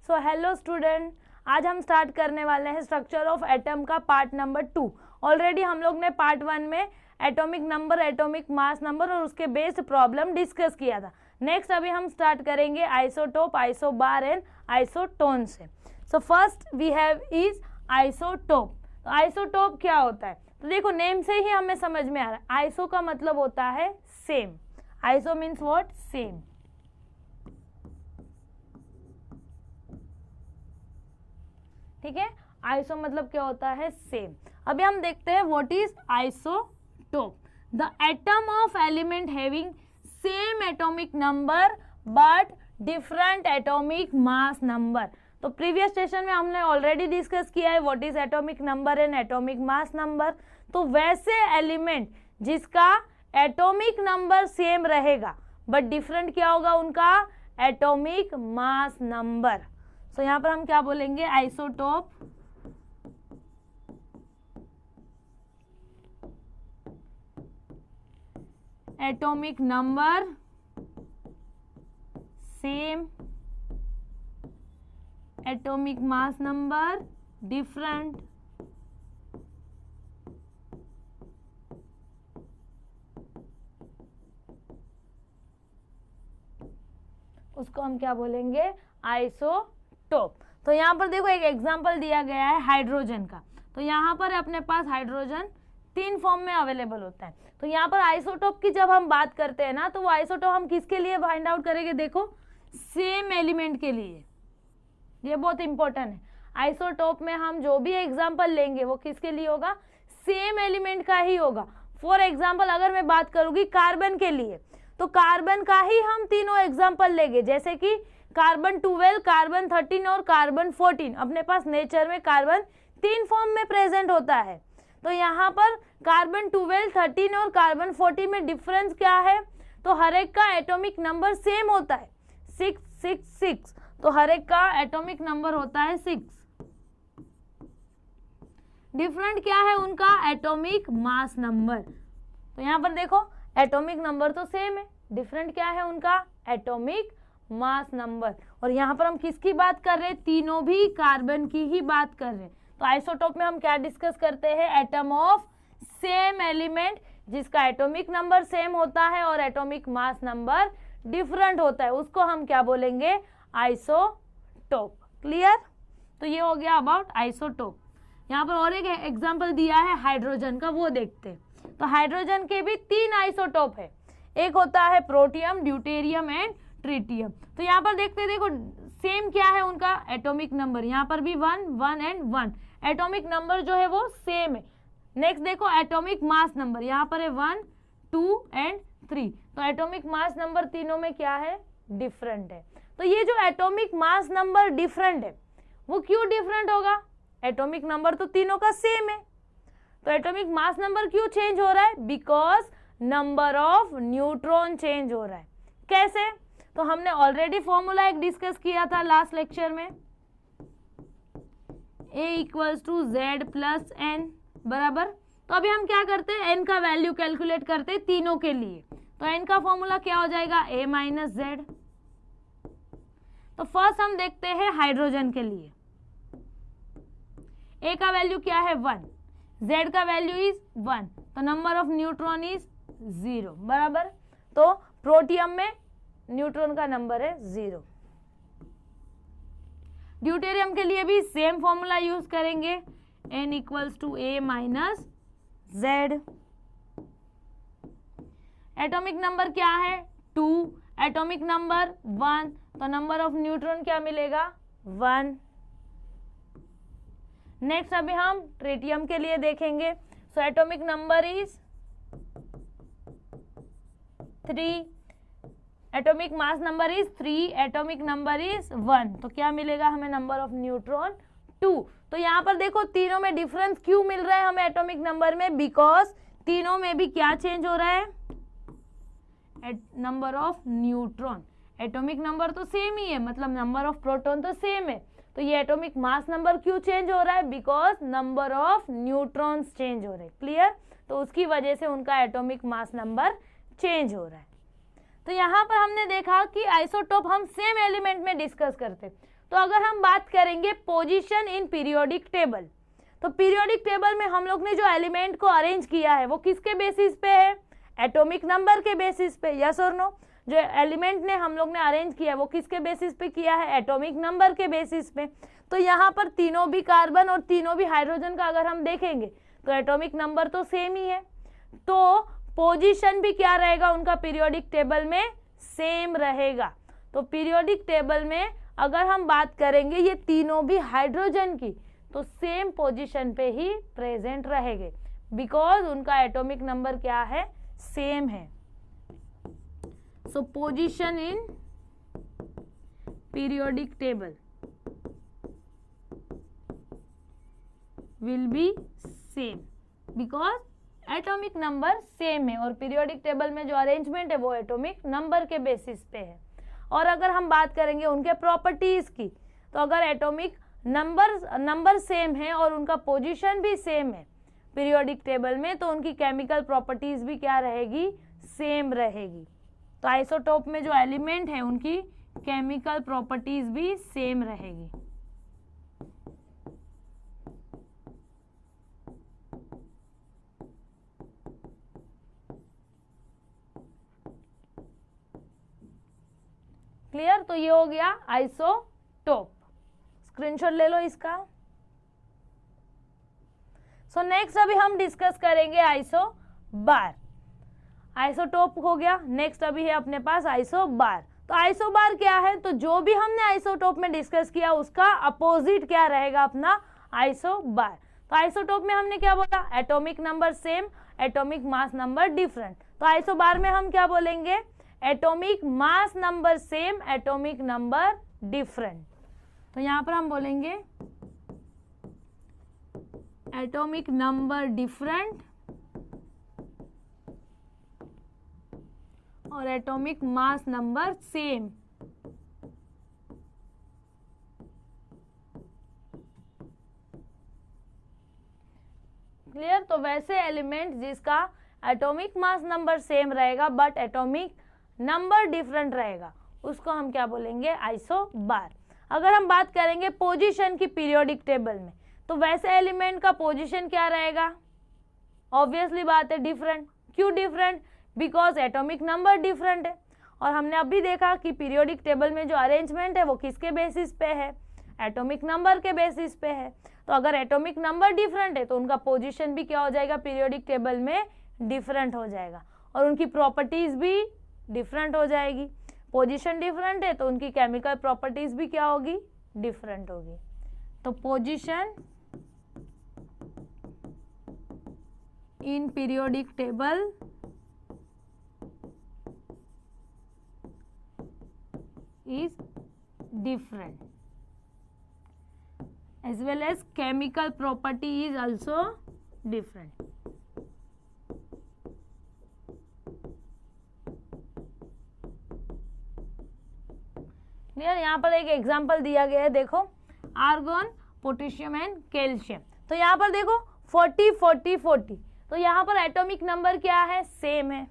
So hello student, आज हम start करने वाले हैं स्ट्रक्चर ऑफ एटम का पार्ट नंबर 2। ऑलरेडी हम लोग ने पार्ट 1 में atomic number, atomic mass number और उसके बेस्ड प्रॉब्लम डिस्कस किया था। नेक्स्ट अभी हम स्टार्ट करेंगे आइसोटोप, आइसोबार एंड आइसोटोन से। So first we have is isotope. तो आइसोटोप क्या होता है? तो देखो नेम से ही हमें समझ में आ रहा है। आइसो का मतलब होता है same. Iso means what? Same. ठीक है, आइसो मतलब क्या होता है? सेम। अभी हम देखते हैं what is isotope. The atom of element having same atomic number but different atomic mass number. तो प्रीवियस सेशन में हमने ऑलरेडी डिस्कस किया है what is atomic number and atomic mass number. तो वैसे एलिमेंट जिसका एटॉमिक नंबर सेम रहेगा but different क्या होगा उनका? Atomic mass number. तो यहाँ पर हम क्या बोलेंगे? Isotope atomic number same, atomic mass number different. उसको हम क्या बोलेंगे? आइसोटोप। तो यहाँ पर देखो एक एग्जांपल दिया गया है हाइड्रोजन का। तो यहाँ पर अपने पास हाइड्रोजन 3 फॉर्म में अवेलेबल होता है। तो यहाँ पर आइसोटोप की जब हम बात करते हैं ना, तो वो आइसोटोप हम किसके लिए फाइंड आउट करेंगे? देखो सेम एलिमेंट के लिए। ये बहुत इंपॉर्टेंट है। आइसोटोप में हम जो भी एग्जाम्पल लेंगे वो किसके लिए होगा? सेम एलिमेंट का ही होगा। फॉर एग्जाम्पल अगर मैं बात करूंगी कार्बन के लिए, तो कार्बन का ही हम तीनों एग्जाम्पल लेंगे, जैसे कि कार्बन 12, कार्बन 13 और कार्बन 14। अपने पास नेचर में कार्बन 3 फॉर्म में प्रेजेंट होता है। तो यहाँ पर कार्बन 12, 13 और कार्बन 14 में डिफरेंस क्या है? तो हर एक का एटॉमिक नंबर सेम होता है 666। तो हर एक का एटॉमिक नंबर होता है 6। डिफरेंट क्या है उनका? Atomic mass number. तो यहाँ पर देखो एटॉमिक नंबर तो सेम है, डिफरेंट क्या है उनका? Atomic mass number. और यहाँ पर हम किसकी बात कर रहे हैं? तीनों भी कार्बन की ही बात कर रहे हैं। तो आइसोटोप में हम क्या डिस्कस करते हैं? एटम ऑफ सेम एलिमेंट जिसका एटॉमिक नंबर सेम होता है और एटॉमिक मास नंबर डिफरेंट होता है, उसको हम क्या बोलेंगे? आइसोटोप। क्लियर? तो ये हो गया अबाउट आइसोटोप। यहाँ पर और एक एग्जांपल दिया है हाइड्रोजन का, वो देखते हैं। तो हाइड्रोजन के भी 3 आइसोटोप है। एक होता है प्रोटियम, ड्यूटेरियम एंड ट्रिटियम। तो यहाँ पर देखते हैं, देखो सेम क्या है उनका? Atomic number. यहाँ पर भी 1, 1 एंड 1 एटॉमिक नंबर जो है वो सेम है। नेक्स्ट देखो एटॉमिक मास नंबर, यहाँ पर है 1, 2 एंड 3। तो एटॉमिक मास नंबर तीनों में क्या है? डिफरेंट है। तो ये जो एटॉमिक मास नंबर डिफरेंट है वो क्यों डिफरेंट होगा? एटॉमिक नंबर तो तीनों का सेम है। तो एटॉमिक मास नंबर क्यों चेंज हो रहा है? Because number of neutron change हो रहा है। कैसे? तो हमने ऑलरेडी फॉर्मूला एक डिस्कस किया था लास्ट लेक्चर में, A = Z + N बराबर। तो अभी हम क्या करते हैं? N का वैल्यू कैलकुलेट करते हैं तीनों के लिए। तो N का फॉर्मूला क्या हो जाएगा? A - Z। तो फर्स्ट हम देखते हैं हाइड्रोजन के लिए। A का वैल्यू क्या है? 1, Z का वैल्यू इज 1, तो नंबर ऑफ न्यूट्रॉन इज 0 बराबर। तो प्रोटियम में न्यूट्रॉन का नंबर है 0। ड्यूटेरियम के लिए भी सेम फॉर्मूला यूज करेंगे, N = A - Z। Atomic number क्या है? 2, एटॉमिक नंबर 1, तो नंबर ऑफ न्यूट्रॉन क्या मिलेगा? 1। नेक्स्ट अभी हम ट्रिटियम के लिए देखेंगे। So atomic number is 3, atomic mass number is 3, atomic number is 1। तो क्या मिलेगा हमें? Number of neutron 2। तो यहाँ पर देखो तीनों में डिफरेंस क्यों मिल रहा है हमें एटॉमिक नंबर में? बिकॉज तीनों में भी क्या चेंज हो रहा है? Number of neutron. Atomic number तो सेम ही है, मतलब नंबर ऑफ प्रोटॉन तो सेम है। तो ये एटॉमिक मास नंबर क्यों चेंज हो रहा है? Because number of neutrons change हो रहे हैं। क्लियर? तो उसकी वजह से उनका एटॉमिक मास नंबर चेंज हो रहा है। तो यहाँ पर हमने देखा कि आइसोटोप हम सेम एलिमेंट में डिस्कस करते, तो अगर हम बात करेंगे पोजीशन इन पीरियोडिक टेबल, तो पीरियोडिक टेबल में हम लोग ने जो एलिमेंट को अरेंज किया है वो किसके बेसिस पे है? एटॉमिक नंबर के बेसिस पे। यस और नो? जो एलिमेंट ने हम लोग ने अरेंज किया है वो किसके बेसिस पे किया है? एटॉमिक नंबर के बेसिस पे। तो यहाँ पर तीनों भी कार्बन और तीनों भी हाइड्रोजन का अगर हम देखेंगे तो एटॉमिक नंबर तो सेम ही है, तो पोजीशन भी क्या रहेगा उनका पीरियोडिक टेबल में? सेम रहेगा। तो पीरियोडिक टेबल में अगर हम बात करेंगे ये तीनों भी हाइड्रोजन की, तो सेम पोजीशन पे ही प्रेजेंट रहेंगे, बिकॉज उनका एटॉमिक नंबर क्या है? सेम है। सो position in periodic table will be same because atomic number same है, और पीरियोडिक टेबल में जो अरेंजमेंट है वो एटॉमिक नंबर के बेसिस पे है। और अगर हम बात करेंगे उनके प्रॉपर्टीज की, तो अगर एटॉमिक नंबर सेम है और उनका पोजीशन भी सेम है पीरियोडिक टेबल में, तो उनकी केमिकल प्रॉपर्टीज भी क्या रहेगी? सेम रहेगी। तो आइसोटोप में जो एलिमेंट है उनकी केमिकल प्रॉपर्टीज भी सेम रहेगी। क्लियर? तो ये हो गया आइसोटोप। स्क्रीनशॉट ले लो इसका। सो नेक्स्ट अभी हम डिस्कस करेंगे आइसोबार। आइसोटोप हो गया, नेक्स्ट अभी है अपने पास आइसोबार। तो आइसोबार क्या है? तो जो भी हमने आइसोटोप में डिस्कस किया उसका अपोजिट क्या रहेगा? अपना आइसोबार। तो आइसोटोप में हमने क्या बोला? Atomic number same, atomic mass number different. तो आइसोबार में हम क्या बोलेंगे? Atomic mass number same, atomic number different. तो यहां पर हम बोलेंगे एटॉमिक नंबर डिफरेंट और atomic mass number same. Clear? तो वैसे एलिमेंट जिसका एटॉमिक मास नंबर सेम रहेगा बट एटॉमिक नंबर डिफरेंट रहेगा उसको हम क्या बोलेंगे? आइसोबार। अगर हम बात करेंगे पोजीशन की पीरियोडिक टेबल में, तो वैसे एलिमेंट का पोजीशन क्या रहेगा? ऑब्वियसली बात है डिफरेंट। क्यों different? Because atomic number different है। और हमने अभी देखा कि पीरियोडिक टेबल में जो अरेंजमेंट है वो किसके बेसिस पे है? एटॉमिक नंबर के बेसिस पे है। तो अगर एटॉमिक नंबर डिफरेंट है तो उनका पोजीशन भी क्या हो जाएगा? पीरियोडिक टेबल में डिफरेंट हो जाएगा, और उनकी प्रॉपर्टीज भी डिफरेंट हो जाएगी। पोजीशन डिफरेंट है तो उनकी केमिकल प्रॉपर्टीज भी क्या होगी? डिफरेंट होगी। तो position in periodic table is different as well as chemical property is also different. यहाँ पर एक एग्जांपल दिया गया है, देखो आर्गन, पोटेशियम एंड कैल्शियम। तो यहाँ पर देखो 40 40 40, तो यहाँ पर एटॉमिक नंबर क्या है? सेम है।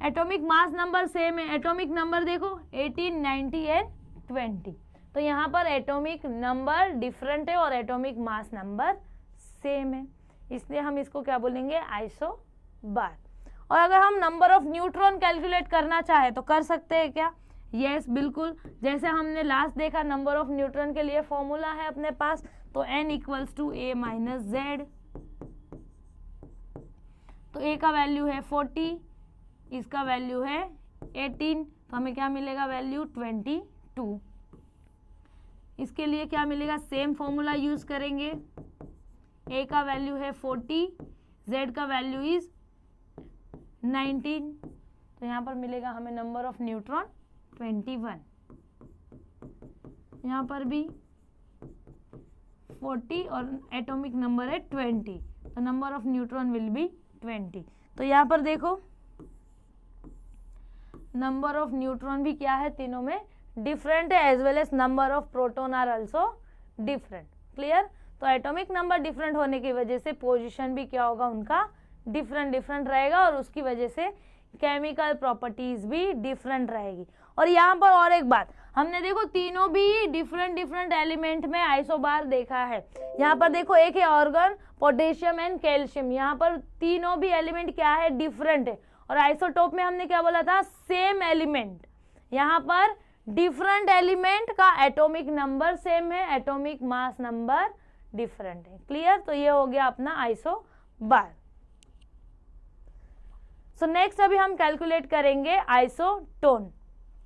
एटॉमिक मास नंबर सेम है। एटॉमिक नंबर देखो 18 90 एंड 20, तो यहाँ पर एटॉमिक नंबर डिफरेंट है और एटॉमिक मास नंबर सेम है, इसलिए हम इसको क्या बोलेंगे? आइसोबार। और अगर हम नंबर ऑफ न्यूट्रॉन कैलकुलेट करना चाहे तो कर सकते हैं क्या? यस, बिल्कुल। जैसे हमने लास्ट देखा नंबर ऑफ न्यूट्रॉन के लिए फॉर्मूला है अपने पास, तो n equals to a minus Z. तो a का वैल्यू है 40, इसका वैल्यू है 18, तो हमें क्या मिलेगा? वैल्यू 22। इसके लिए क्या मिलेगा? सेम फॉर्मूला यूज करेंगे। a का वैल्यू है 40, z का वैल्यू इज 19, तो यहाँ पर मिलेगा हमें नंबर ऑफ न्यूट्रॉन 21। यहाँ पर भी 40 और एटॉमिक नंबर है 20, तो number of neutron will be 20। तो यहाँ पर देखो नंबर ऑफ न्यूट्रॉन भी क्या है? तीनों में डिफरेंट है, as well as number of proton are also different. Clear? तो एटॉमिक नंबर डिफरेंट होने की वजह से पोजीशन भी क्या होगा? उनका डिफरेंट रहेगा, और उसकी वजह से केमिकल प्रॉपर्टीज भी डिफरेंट रहेगी। और यहाँ पर और एक बात, हमने देखो तीनों भी डिफरेंट डिफरेंट एलिमेंट में आइसोबार देखा है। यहाँ पर देखो एक है ऑर्गन, पोटेशियम एंड कैल्शियम, यहाँ पर तीनों भी एलिमेंट क्या है, डिफरेंट है। और आइसोटोप में हमने क्या बोला था, सेम एलिमेंट। यहाँ पर डिफरेंट एलिमेंट का एटॉमिक नंबर सेम है, एटॉमिक मास नंबर डिफरेंट है। क्लियर? तो ये हो गया अपना आइसोबार। सो नेक्स्ट अभी हम कैलकुलेट करेंगे आइसोटोन।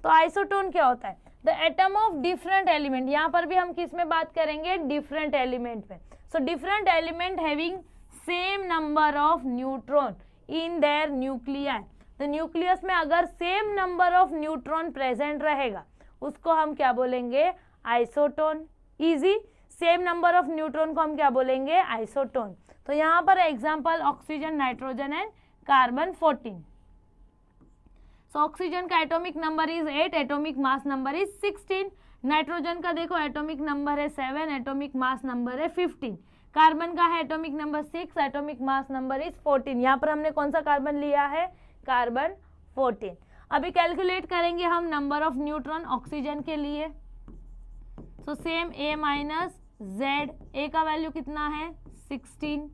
तो आइसोटोन क्या होता है, the atom of different element. यहाँ पर भी हम किस में बात करेंगे, डिफरेंट एलिमेंट में। So different element having same number of neutron in their nucleus. तो न्यूक्लियस में अगर same number of neutron present रहेगा उसको हम क्या बोलेंगे, isotone. Easy, same number of neutron को हम क्या बोलेंगे, आइसोटोन। तो यहाँ पर example oxygen, nitrogen and carbon 14। So oxygen का atomic number is 8, atomic mass number is 16। Nitrogen का देखो एटॉमिक नंबर है 7, एटॉमिक मास नंबर है 15। कार्बन का है atomic number 6, atomic mass number is 14। यहाँ पर हमने कौन सा कार्बन लिया है, कार्बन 14। अभी कैलकुलेट करेंगे हम नंबर ऑफ न्यूट्रॉन ऑक्सीजन के लिए। So same A minus Z, A का वैल्यू कितना है 16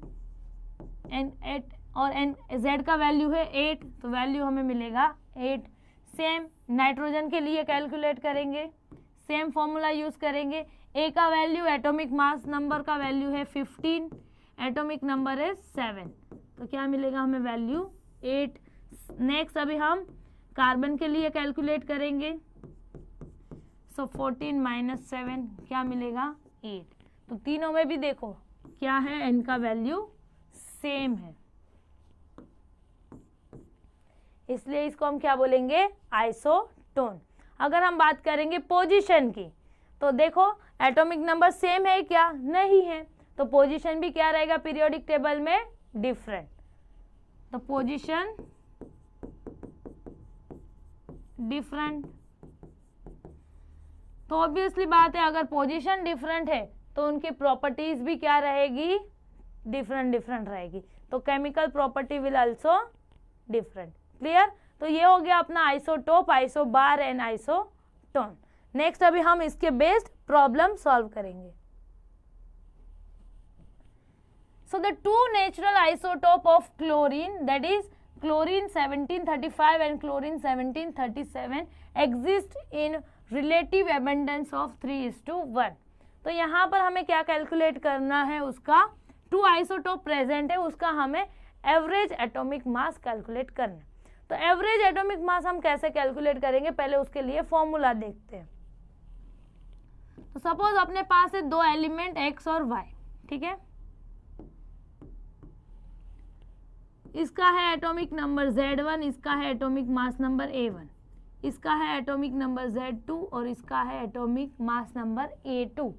एंड 8 और एन जेड का वैल्यू है 8, तो वैल्यू हमें मिलेगा 8। सेम नाइट्रोजन के लिए कैलकुलेट करेंगे, सेम फॉर्मूला यूज करेंगे। ए का वैल्यू, एटॉमिक मास नंबर का वैल्यू है 15, एटॉमिक नंबर है 7, तो क्या मिलेगा हमें वैल्यू 8। नेक्स्ट अभी हम कार्बन के लिए कैलकुलेट करेंगे। सो 14 माइनस 7 क्या मिलेगा 8। तो तीनों में भी देखो क्या है, एन का वैल्यू सेम है, इसलिए इसको हम क्या बोलेंगे, आइसोटोन। अगर हम बात करेंगे पोजीशन की, तो देखो एटॉमिक नंबर सेम है क्या, नहीं है, तो पोजीशन भी क्या रहेगा पीरियोडिक टेबल में, डिफरेंट। तो पोजीशन डिफरेंट, तो ऑब्वियसली बात है अगर पोजीशन डिफरेंट है तो उनकी प्रॉपर्टीज भी क्या रहेगी, डिफरेंट डिफरेंट रहेगी। तो chemical property will also different. Clear? तो ये हो गया अपना isotope, isobar and isotone. Next अभी हम इसके बेस्ड प्रॉब्लम सॉल्व करेंगे। So the two natural isotope of chlorine, that is chlorine 1735 and chlorine 1737 exist in relative abundance of 3:1। तो यहाँ पर हमें क्या कैलकुलेट करना है, उसका टू आइसोटोप प्रेजेंट है, उसका हमें एवरेज एटॉमिक मास कैलकुलेट करना है। तो एवरेज एटॉमिक मास हम कैसे कैलकुलेट करेंगे, पहले उसके लिए फॉर्मूला देखते हैं। तो सपोज अपने पास है दो एलिमेंट x और y, ठीक है। इसका है एटॉमिक नंबर Z1, इसका है एटॉमिक मास नंबर A1, इसका है एटॉमिक नंबर Z2 और इसका है एटॉमिक मास नंबर A2।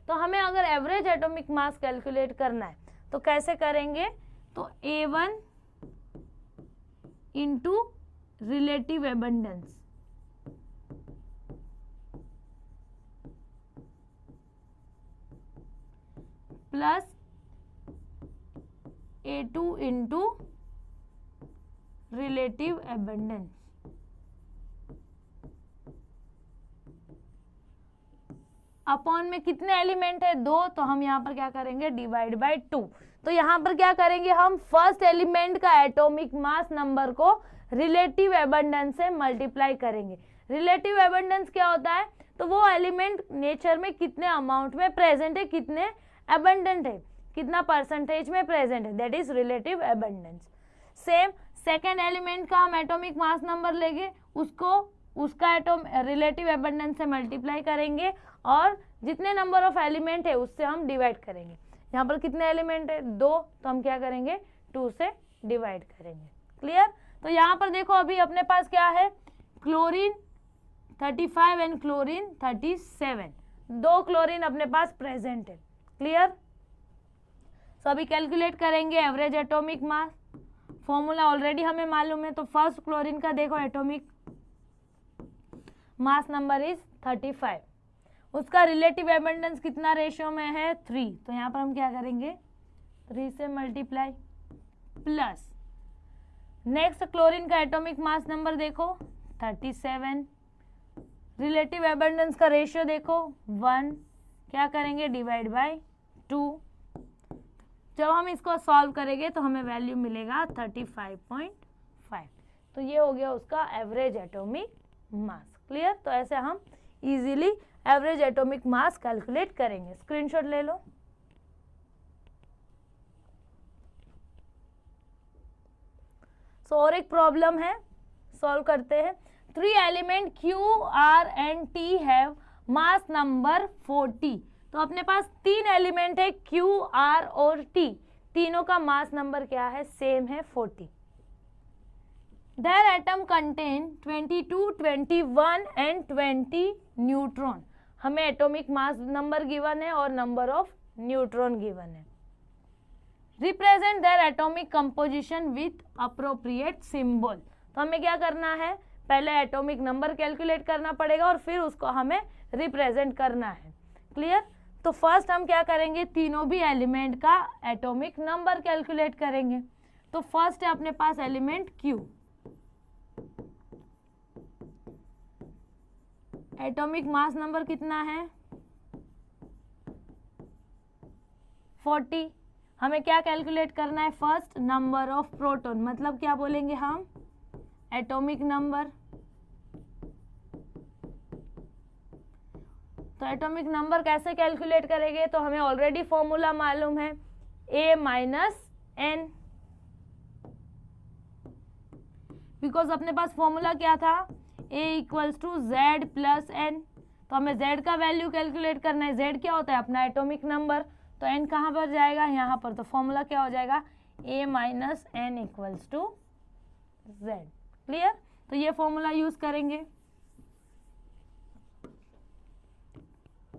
तो हमें अगर एवरेज एटॉमिक मास कैलकुलेट करना है तो कैसे करेंगे, तो A1 into relative abundance plus A2 into relative abundance. Upon में कितने एलिमेंट है, 2, तो हम यहाँ पर क्या करेंगे, डिवाइड बाय 2। तो यहाँ पर क्या करेंगे, हम फर्स्ट एलिमेंट का एटॉमिक मास नंबर को रिलेटिव एबंडेंस से मल्टीप्लाई करेंगे। रिलेटिव एबंडेंस क्या होता है, तो वो एलिमेंट नेचर में कितने अमाउंट में प्रेजेंट है, कितने एबंडेंट है, कितना परसेंटेज में प्रेजेंट है, that is relative abundance. Same second element का हम एटॉमिक मास नंबर लेंगे, उसको उसका रिलेटिव एबंडेंस से मल्टीप्लाई करेंगे और जितने नंबर ऑफ एलिमेंट है उससे हम डिवाइड करेंगे। यहाँ पर कितने एलिमेंट है, 2, तो हम क्या करेंगे 2 से डिवाइड करेंगे। क्लियर? तो यहाँ पर देखो अभी अपने पास क्या है, क्लोरीन 35 एंड क्लोरीन 37, 2 क्लोरीन अपने पास प्रेजेंट है। क्लियर? तो अभी कैलकुलेट करेंगे average atomic mass. Formula already हमें मालूम है, तो फर्स्ट क्लोरीन का देखो एटॉमिक मास नंबर इज 35, उसका रिलेटिव एबंडेंस कितना रेशियो में है, 3, तो यहाँ पर हम क्या करेंगे 3 से मल्टीप्लाई प्लस नेक्स्ट क्लोरीन का एटॉमिक मास नंबर देखो 37, रिलेटिव एबंडेंस का रेशियो देखो 1, क्या करेंगे डिवाइड बाय 2। जब हम इसको सॉल्व करेंगे तो हमें वैल्यू मिलेगा 35.5। तो ये हो गया उसका एवरेज एटॉमिक मास। क्लियर? तो ऐसे हम easily average atomic mass calculate करेंगे। स्क्रीनशॉट ले लो। और एक प्रॉब्लम है, सॉल्व करते हैं। 3 element Q, R and T have mass number 40। तो अपने पास 3 एलिमेंट है Q, R और T, तीनों का मास नंबर क्या है? सेम है 40। Their atom contain 22, 21 and 20 neutron. हमें एटॉमिक मास नंबर गिवन है और नंबर ऑफ न्यूट्रॉन गिवन है। Represent their atomic composition with appropriate symbol. तो हमें क्या करना है? पहले एटॉमिक नंबर कैलकुलेट करना पड़ेगा और फिर उसको हमें रिप्रेजेंट करना है। क्लियर? तो फर्स्ट हम क्या करेंगे? तीनों भी एलिमेंट का एटॉमिक नंबर कैलकुलेट करेंगे। तो फर्स्ट है अपने पास element Q। Atomic mass number कितना है? 40। हमें क्या कैलकुलेट करना है? फर्स्ट नंबर ऑफ प्रोटॉन, मतलब क्या बोलेंगे हम? Atomic number. तो एटॉमिक नंबर कैसे कैलकुलेट करेंगे? तो हमें ऑलरेडी फॉर्मूला मालूम है, A माइनस N। बिकॉज अपने पास फॉर्मूला क्या था? A equals to Z plus N। तो हमें Z का वैल्यू कैलकुलेट करना है। Z क्या होता है? अपना एटॉमिक नंबर। तो N कहाँ पर जाएगा? यहाँ पर। तो फॉर्मूला क्या हो जाएगा? A minus N equals to Z। Clear? तो ये फॉर्मूला यूज करेंगे।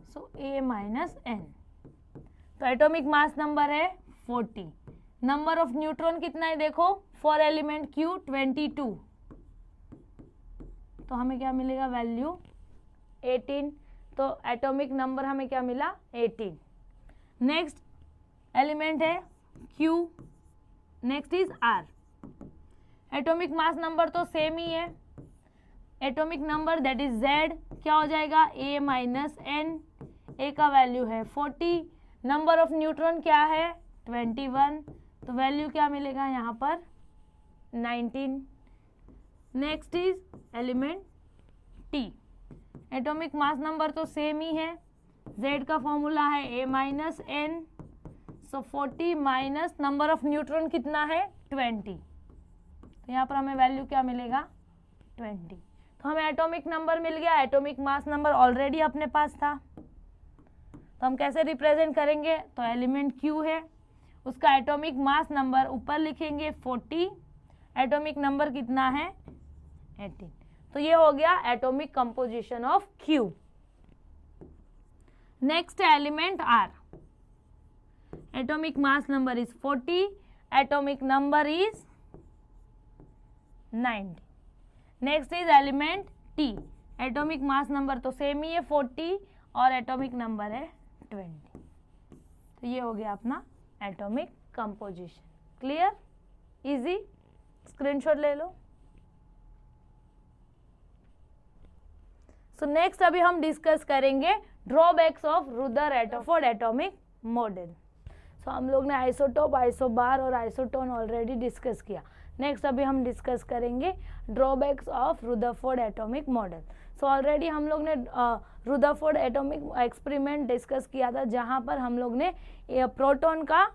So A minus N। तो एटॉमिक मास नंबर है 40। नंबर ऑफ न्यूट्रॉन कितना है? देखो, फॉर एलिमेंट Q 22। तो हमें क्या मिलेगा? वैल्यू 18। तो एटॉमिक नंबर हमें क्या मिला? 18। नेक्स्ट एलिमेंट है Q, next is R। Atomic mass number तो सेम ही है। Atomic number that is Z क्या हो जाएगा? A minus N। A का वैल्यू है 40। नंबर ऑफ न्यूट्रॉन क्या है? 21। तो वैल्यू क्या मिलेगा यहाँ पर? 19। Next is element T। Atomic mass number तो सेम ही है। Z का फॉर्मूला है A minus N। So 40 minus number of neutron कितना है? 20। तो यहाँ पर हमें वैल्यू क्या मिलेगा? 20। तो हमें एटॉमिक नंबर मिल गया। एटॉमिक मास नंबर ऑलरेडी अपने पास था। तो हम कैसे रिप्रेजेंट करेंगे? तो एलिमेंट Q है, उसका एटॉमिक मास नंबर ऊपर लिखेंगे 40। एटॉमिक नंबर कितना है? 18। तो ये हो गया atomic composition of Q। Next element R। Atomic mass number is 40। Atomic number is 90। Next is element T। Atomic mass number तो सेम ही है 40 और एटॉमिक नंबर है 20। तो ये हो गया अपना atomic composition. Clear? Easy? Screenshot ले लो। सो नेक्स्ट अभी हम डिस्कस करेंगे drawbacks of Rutherford atomic model. So हम लोग ने आइसोटोप, आइसोबार और आइसोटोन ऑलरेडी डिस्कस किया। नेक्स्ट अभी हम डिस्कस करेंगे drawbacks of Rutherford atomic model. So already हम लोग ने रुदरफोर्ड एटॉमिक एक्सपेरिमेंट डिस्कस किया था, जहाँ पर हम लोग ने प्रोटॉन का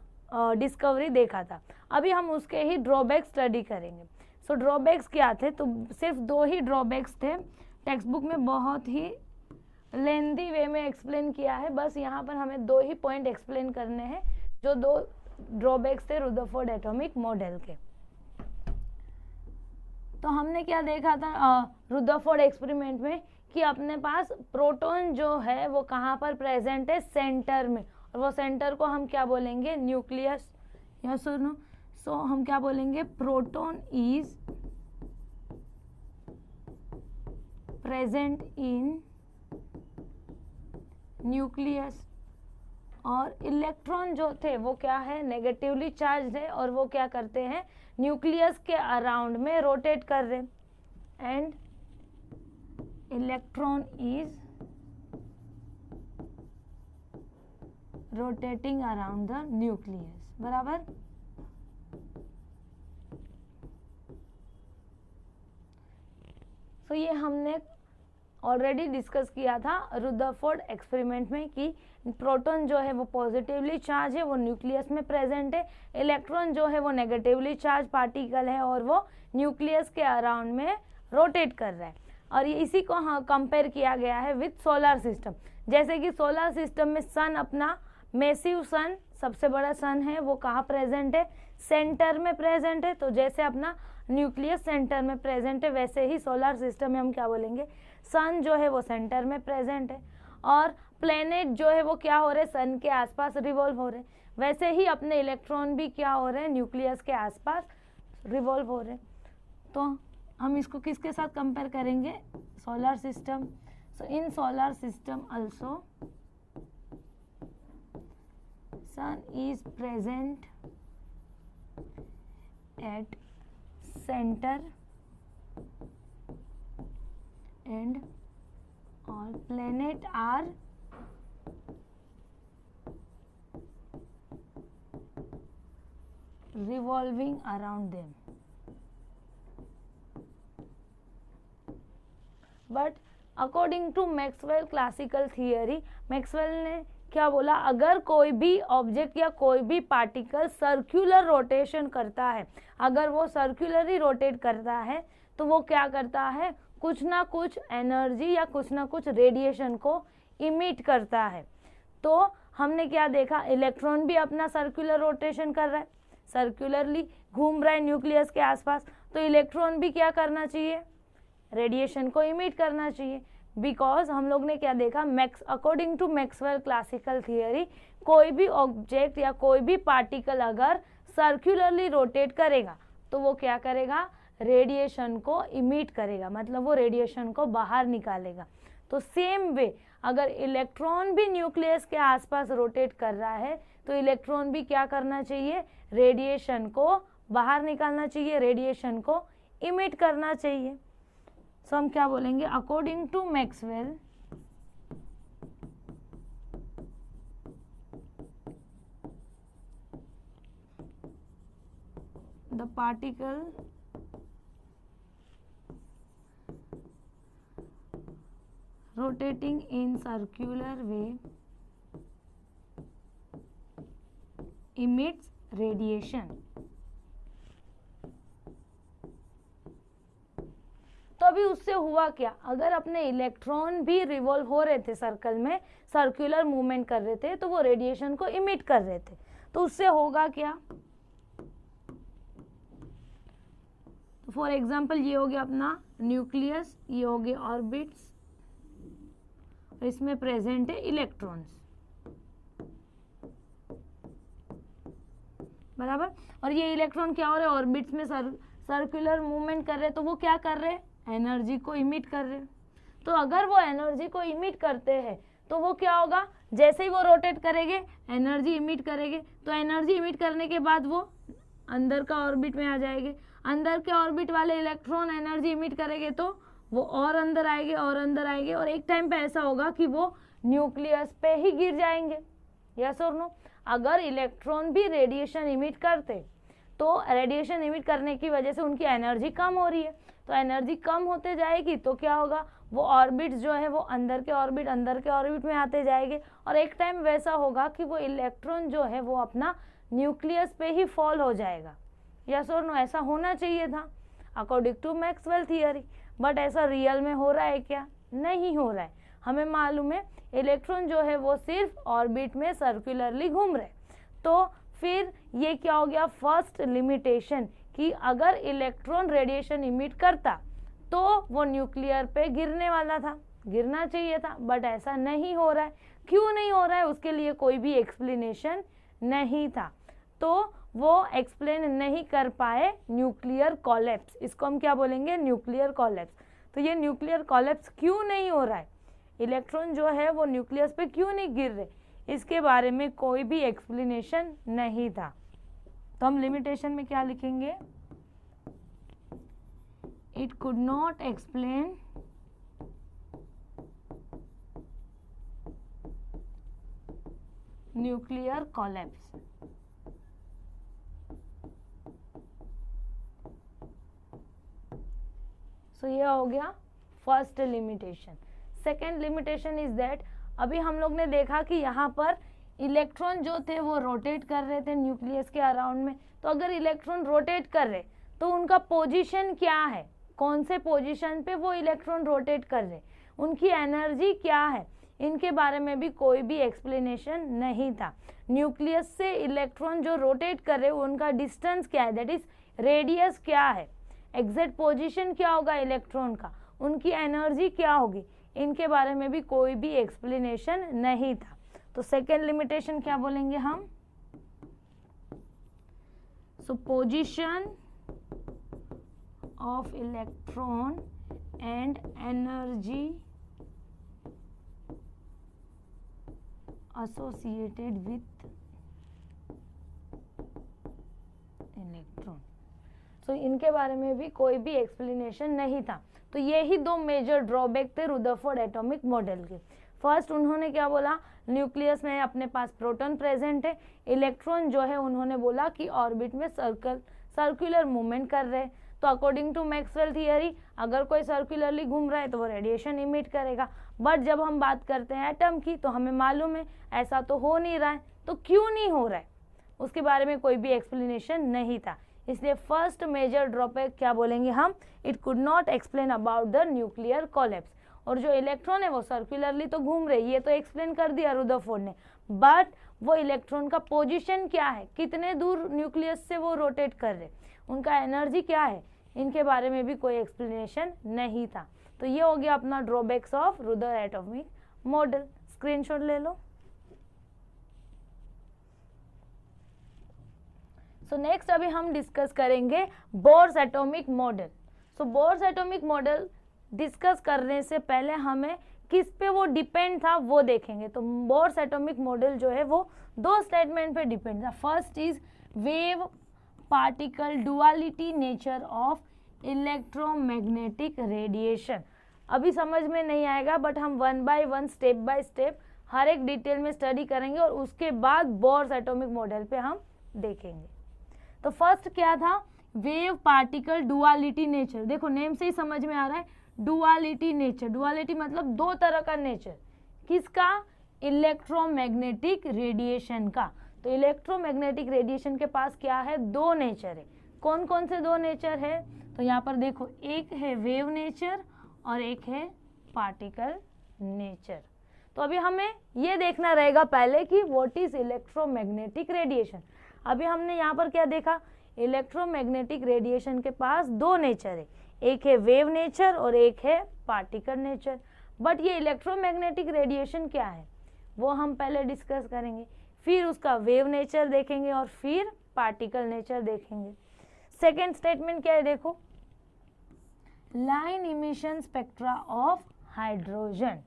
डिस्कवरी देखा था। अभी हम उसके ही ड्रॉबैक्स स्टडी करेंगे। सो ड्रॉबैक्स क्या थे? तो सिर्फ 2 ही ड्रॉबैक्स थे। टेक्स्ट बुक में बहुत ही लेंदी वे में एक्सप्लेन किया है, बस यहाँ पर हमें 2 ही पॉइंट एक्सप्लेन करने हैं, जो 2 ड्रॉबैक्स थे रुदरफोर्ड एटॉमिक मॉडल के। तो हमने क्या देखा था रुदरफोर्ड एक्सपेरिमेंट में कि अपने पास प्रोटॉन जो है वो कहाँ पर प्रेजेंट है? सेंटर में। और वो सेंटर को हम क्या बोलेंगे? न्यूक्लियस। यस और नो? सो हम क्या बोलेंगे? Proton is present in nucleus. और इलेक्ट्रॉन जो थे वो क्या है? नेगेटिवली चार्ज है और वो क्या करते हैं? न्यूक्लियस के अराउंड में रोटेट कर रहे। And electron is rotating around the nucleus, बराबर। तो ये हमने ऑलरेडी डिस्कस किया था रुदरफोर्ड एक्सपेरिमेंट में कि प्रोटॉन जो है वो पॉजिटिवली चार्ज है, वो न्यूक्लियस में प्रेजेंट है, इलेक्ट्रॉन जो है वो नेगेटिवली चार्ज पार्टिकल है और वो न्यूक्लियस के अराउंड में रोटेट कर रहा है। और ये इसी को हाँ कंपेयर किया गया है विथ सोलर सिस्टम। जैसे कि सोलर सिस्टम में सन अपना मैसिव सन, सबसे बड़ा सन है, वो कहाँ प्रेजेंट है, सेंटर में प्रेजेंट है। तो जैसे अपना न्यूक्लियस सेंटर में प्रेजेंट है, वैसे ही सोलर सिस्टम में हम क्या बोलेंगे, सन जो है वो सेंटर में प्रेजेंट है और प्लेनेट जो है वो क्या हो रहे हैं, सन के आसपास रिवॉल्व हो रहे हैं। वैसे ही अपने इलेक्ट्रॉन भी क्या हो रहे हैं, न्यूक्लियस के आसपास रिवॉल्व हो रहे हैं। तो हम इसको किसके साथ कंपेयर करेंगे, solar system. So in solar system also sun is present at center and all planets are revolving around them. But according to Maxwell classical theory, Maxwell ने क्या बोला, अगर कोई भी ऑब्जेक्ट या कोई भी पार्टिकल सर्कुलर रोटेशन करता है, अगर वो सर्कुलरली रोटेट करता है तो वो क्या करता है, कुछ ना कुछ एनर्जी या कुछ ना कुछ रेडिएशन को इमिट करता है। तो हमने क्या देखा, इलेक्ट्रॉन भी अपना सर्कुलर रोटेशन कर रहा है, सर्कुलरली घूम रहा है न्यूक्लियस के आसपास। तो इलेक्ट्रॉन भी क्या करना चाहिए, रेडिएशन को इमिट करना चाहिए। बिकॉज हम लोग ने क्या देखा, according to Maxwell classical theory, कोई भी ऑब्जेक्ट या कोई भी पार्टिकल अगर सर्कुलरली रोटेट करेगा तो वो क्या करेगा, रेडिएशन को इमिट करेगा, मतलब वो रेडिएशन को बाहर निकालेगा। तो सेम वे अगर इलेक्ट्रॉन भी न्यूक्लियस के आसपास रोटेट कर रहा है तो इलेक्ट्रॉन भी क्या करना चाहिए, रेडिएशन को बाहर निकालना चाहिए, रेडिएशन को इमिट करना चाहिए। सो हम क्या बोलेंगे, according to Maxwell the particle rotating in circular way emits radiation। तो अभी उससे हुआ क्या, अगर अपने इलेक्ट्रॉन भी रिवॉल्व हो रहे थे सर्कल में, सर्कुलर मूवमेंट कर रहे थे, तो वो रेडिएशन को इमिट कर रहे थे। तो उससे होगा क्या, तो फॉर एग्जांपल ये हो गया अपना न्यूक्लियस, ये हो गए ऑर्बिट्स, इसमें प्रेजेंट है इलेक्ट्रॉन्स, बराबर। और ये इलेक्ट्रॉन क्या हो रहे हैं, ऑर्बिट्स में सर्कुलर मूवमेंट कर रहे हैं, तो वो क्या कर रहे हैं, एनर्जी को इमिट कर रहे हैं। तो अगर वो एनर्जी को इमिट करते हैं तो वो क्या होगा, जैसे ही वो रोटेट करेंगे एनर्जी इमिट करेंगे, तो एनर्जी इमिट करने के बाद वो अंदर का ऑर्बिट में आ जाएंगे, अंदर के ऑर्बिट वाले इलेक्ट्रॉन एनर्जी इमिट करेंगे तो वो और अंदर आएंगे और अंदर आएंगे, और एक टाइम पे ऐसा होगा कि वो न्यूक्लियस पे ही गिर जाएंगे। यस और नो, अगर इलेक्ट्रॉन भी रेडिएशन इमिट करते तो रेडिएशन इमिट करने की वजह से उनकी एनर्जी कम हो रही है, तो एनर्जी कम होते जाएगी तो क्या होगा, वो ऑर्बिट जो है वो अंदर के ऑर्बिट में आते जाएंगे, और एक टाइम वैसा होगा कि वो इलेक्ट्रॉन जो है वो अपना न्यूक्लियस पे ही फॉल हो जाएगा। यस और नो, ऐसा होना चाहिए था according to Maxwell theory. But ऐसा रियल में हो रहा है क्या, नहीं हो रहा है। हमें मालूम है इलेक्ट्रॉन जो है वो सिर्फ ऑर्बिट में सर्कुलरली घूम रहे। तो फिर ये क्या हो गया, फर्स्ट लिमिटेशन, कि अगर इलेक्ट्रॉन रेडिएशन इमिट करता तो वो न्यूक्लियर पे गिरने वाला था, गिरना चाहिए था, बट ऐसा नहीं हो रहा है। क्यों नहीं हो रहा है, उसके लिए कोई भी एक्सप्लेनेशन नहीं था, तो वो एक्सप्लेन नहीं कर पाए न्यूक्लियर कोलैप्स। इसको हम क्या बोलेंगे, न्यूक्लियर कोलैप्स। तो ये न्यूक्लियर कोलैप्स क्यों नहीं हो रहा है, इलेक्ट्रॉन जो है वो न्यूक्लियस पे क्यों नहीं गिर रहे, इसके बारे में कोई भी एक्सप्लेनेशन नहीं था। तो हम लिमिटेशन में क्या लिखेंगे, it could not explain nuclear collapse. So ये हो गया first limitation. Second limitation is that अभी हम लोग ने देखा कि यहाँ पर इलेक्ट्रॉन जो थे वो रोटेट कर रहे थे न्यूक्लियस के अराउंड में। तो अगर इलेक्ट्रॉन रोटेट कर रहे तो उनका पोजीशन क्या है, कौन से पोजीशन पे वो इलेक्ट्रॉन रोटेट कर रहे, उनकी एनर्जी क्या है, इनके बारे में भी कोई भी एक्सप्लेनेशन नहीं था। न्यूक्लियस से इलेक्ट्रॉन जो रोटेट कर रहे उनका डिस्टेंस क्या है, दैट इज रेडियस क्या है, एग्जैक्ट पोजीशन क्या होगा इलेक्ट्रॉन का, उनकी एनर्जी क्या होगी, इनके बारे में भी कोई भी एक्सप्लेनेशन नहीं था। तो सेकेंड लिमिटेशन क्या बोलेंगे हम, so position of electron and energy associated with electron. So इनके बारे में भी कोई भी एक्सप्लेनेशन नहीं था। तो ये ही दो मेजर ड्रॉबैक थे रुदरफोर्ड एटॉमिक मॉडल के। फर्स्ट उन्होंने क्या बोला, न्यूक्लियस में अपने पास प्रोटॉन प्रेजेंट है, इलेक्ट्रॉन जो है उन्होंने बोला कि ऑर्बिट में सर्कुलर मूवमेंट कर रहे हैं। तो अकॉर्डिंग टू मैक्सवेल थियरी अगर कोई सर्कुलरली घूम रहा है तो वो रेडिएशन इमिट करेगा। बट जब हम बात करते हैं एटम की तो हमें मालूम है ऐसा तो हो नहीं रहा है, तो क्यों नहीं हो रहा है उसके बारे में कोई भी एक्सप्लेनेशन नहीं था। इसलिए फर्स्ट मेजर ड्रॉबैक क्या बोलेंगे हम, it could not explain about the nuclear collapse. और जो इलेक्ट्रॉन है वो सर्कुलरली तो घूम रहे, ये तो एक्सप्लेन कर दिया रुदरफोर्ड ने, बट वो इलेक्ट्रॉन का पोजीशन क्या है, कितने दूर न्यूक्लियस से वो रोटेट कर रहे, उनका एनर्जी क्या है, इनके बारे में भी कोई एक्सप्लेनेशन नहीं था। तो ये हो गया अपना drawbacks of Rutherford atomic model. Screenshot ले लो। सो नेक्स्ट अभी हम डिस्कस करेंगे Bohr's atomic model. So Bohr's atomic model discuss करने से पहले हमें किस पे वो डिपेंड था वो देखेंगे। तो बोर्स एटॉमिक मॉडल जो है वो दो स्टेटमेंट पे डिपेंड था। First is wave particle duality nature of electromagnetic radiation. अभी समझ में नहीं आएगा बट हम one by one step by step हर एक डिटेल में स्टडी करेंगे और उसके बाद बोर्स एटॉमिक मॉडल पे हम देखेंगे। तो फर्स्ट क्या था, वेव पार्टिकल डुअलिटी नेचर। देखो नेम से ही समझ में आ रहा है, डुअलिटी नेचर। डुअलिटी मतलब दो तरह का नेचर, किसका, इलेक्ट्रोमैग्नेटिक रेडिएशन का। तो इलेक्ट्रोमैग्नेटिक रेडिएशन के पास क्या है, दो नेचर है। कौन कौन से दो नेचर है, तो यहाँ पर देखो एक है वेव नेचर और एक है पार्टिकल नेचर। तो अभी हमें ये देखना रहेगा पहले कि व्हाट इज इलेक्ट्रोमैग्नेटिक रेडिएशन। अभी हमने यहाँ पर क्या देखा, इलेक्ट्रोमैग्नेटिक रेडिएशन के पास दो नेचर है, एक है वेव नेचर और एक है पार्टिकल नेचर। बट ये इलेक्ट्रोमैग्नेटिक रेडिएशन क्या है वो हम पहले डिस्कस करेंगे, फिर उसका वेव नेचर देखेंगे और फिर पार्टिकल नेचर देखेंगे। सेकेंड स्टेटमेंट क्या है, देखो line emission spectra of hydrogen.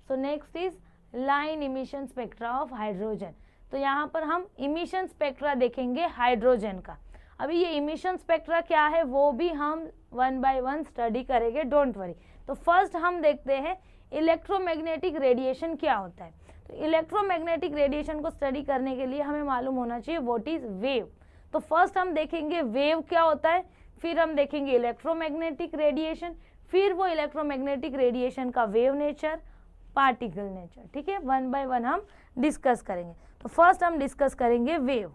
So next is line emission spectra of hydrogen. तो यहाँ पर हम इमिशन स्पेक्ट्रा देखेंगे हाइड्रोजन का। अभी ये इमिशन स्पेक्ट्रा क्या है वो भी हम वन बाय वन स्टडी करेंगे, डोंट वरी। तो फर्स्ट हम देखते हैं इलेक्ट्रोमैग्नेटिक रेडिएशन क्या होता है। तो इलेक्ट्रोमैग्नेटिक रेडिएशन को स्टडी करने के लिए हमें मालूम होना चाहिए व्हाट इज वेव। तो फर्स्ट हम देखेंगे वेव क्या होता है, फिर हम देखेंगे इलेक्ट्रोमैग्नेटिक रेडिएशन, फिर वो इलेक्ट्रोमैग्नेटिक रेडिएशन का वेव नेचर, पार्टिकल नेचर। ठीक है, वन बाय वन हम डिस्कस करेंगे। तो फर्स्ट हम डिस्कस करेंगे वेव।